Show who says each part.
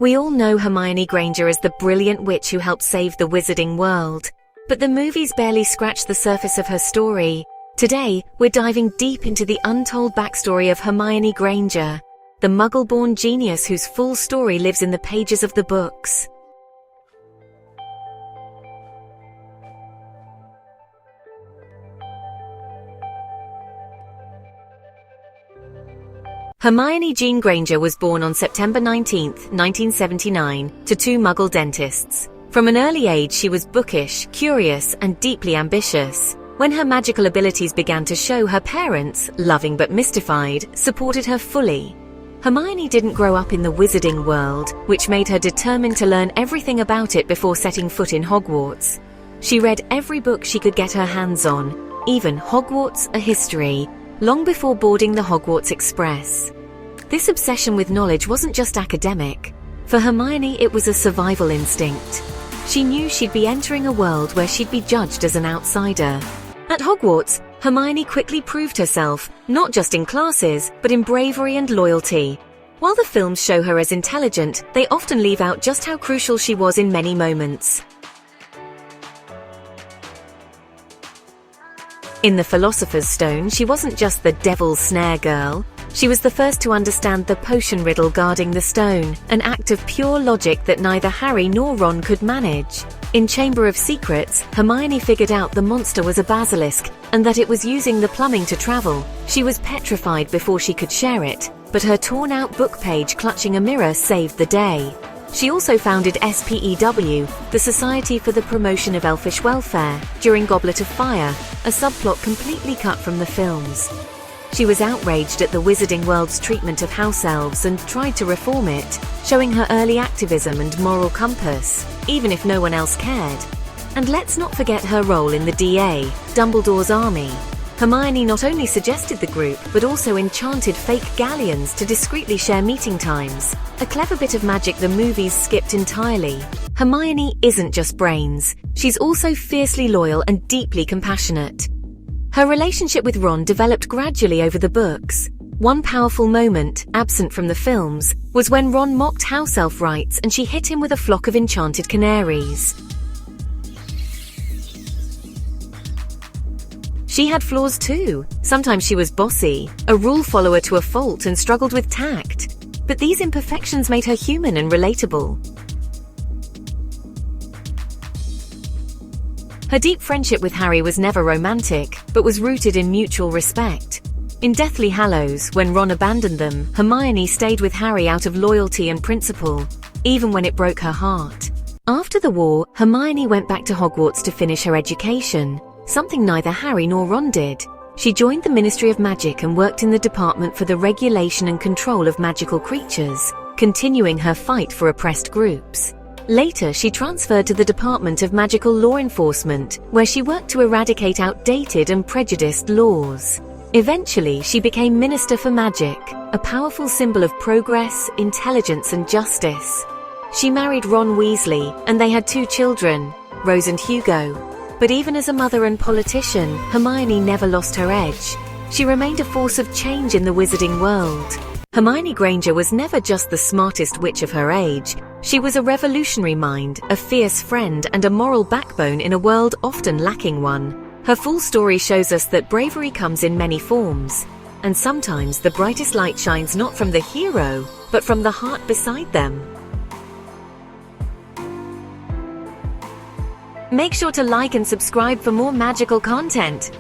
Speaker 1: We all know Hermione Granger as the brilliant witch who helped save the wizarding world. But the movies barely scratch the surface of her story. Today, we're diving deep into the untold backstory of Hermione Granger, the Muggle-born genius whose full story lives in the pages of the books. Hermione Jean Granger was born on September 19, 1979, to two Muggle dentists. From an early age, she was bookish, curious, and deeply ambitious. When her magical abilities began to show, her parents, loving but mystified, supported her fully. Hermione didn't grow up in the wizarding world, which made her determined to learn everything about it before setting foot in Hogwarts. She read every book she could get her hands on, even Hogwarts: A History, long before boarding the Hogwarts Express. This obsession with knowledge wasn't just academic. For Hermione, it was a survival instinct. She knew she'd be entering a world where she'd be judged as an outsider. At Hogwarts, Hermione quickly proved herself, not just in classes, but in bravery and loyalty. While the films show her as intelligent, they often leave out just how crucial she was in many moments. In the Philosopher's Stone, she wasn't just the devil's snare girl. She was the first to understand the potion riddle guarding the stone, an act of pure logic that neither Harry nor Ron could manage. In Chamber of Secrets, Hermione figured out the monster was a basilisk, and that it was using the plumbing to travel. She was petrified before she could share it, but her torn-out book page clutching a mirror saved the day. She also founded SPEW, the Society for the Promotion of Elfish Welfare, during Goblet of Fire, a subplot completely cut from the films. She was outraged at the wizarding world's treatment of house elves and tried to reform it, showing her early activism and moral compass, even if no one else cared. And let's not forget her role in the DA, Dumbledore's army. Hermione not only suggested the group, but also enchanted fake galleons to discreetly share meeting times, a clever bit of magic the movies skipped entirely. Hermione isn't just brains, she's also fiercely loyal and deeply compassionate. Her relationship with Ron developed gradually over the books. One powerful moment, absent from the films, was when Ron mocked house elf rights and she hit him with a flock of enchanted canaries. She had flaws too. Sometimes she was bossy, a rule follower to a fault, and struggled with tact. But these imperfections made her human and relatable. Her deep friendship with Harry was never romantic, but was rooted in mutual respect. In Deathly Hallows, when Ron abandoned them, Hermione stayed with Harry out of loyalty and principle, even when it broke her heart. After the war, Hermione went back to Hogwarts to finish her education, something neither Harry nor Ron did. She joined the Ministry of Magic and worked in the Department for the Regulation and Control of Magical Creatures, continuing her fight for oppressed groups. Later, she transferred to the Department of Magical Law Enforcement, where she worked to eradicate outdated and prejudiced laws. Eventually, she became Minister for Magic, a powerful symbol of progress, intelligence, and justice. She married Ron Weasley, and they had two children, Rose and Hugo. But even as a mother and politician, Hermione never lost her edge. She remained a force of change in the wizarding world. Hermione Granger was never just the smartest witch of her age. She was a revolutionary mind, a fierce friend, and a moral backbone in a world often lacking one. Her full story shows us that bravery comes in many forms. And sometimes the brightest light shines not from the hero, but from the heart beside them. Make sure to like and subscribe for more magical content.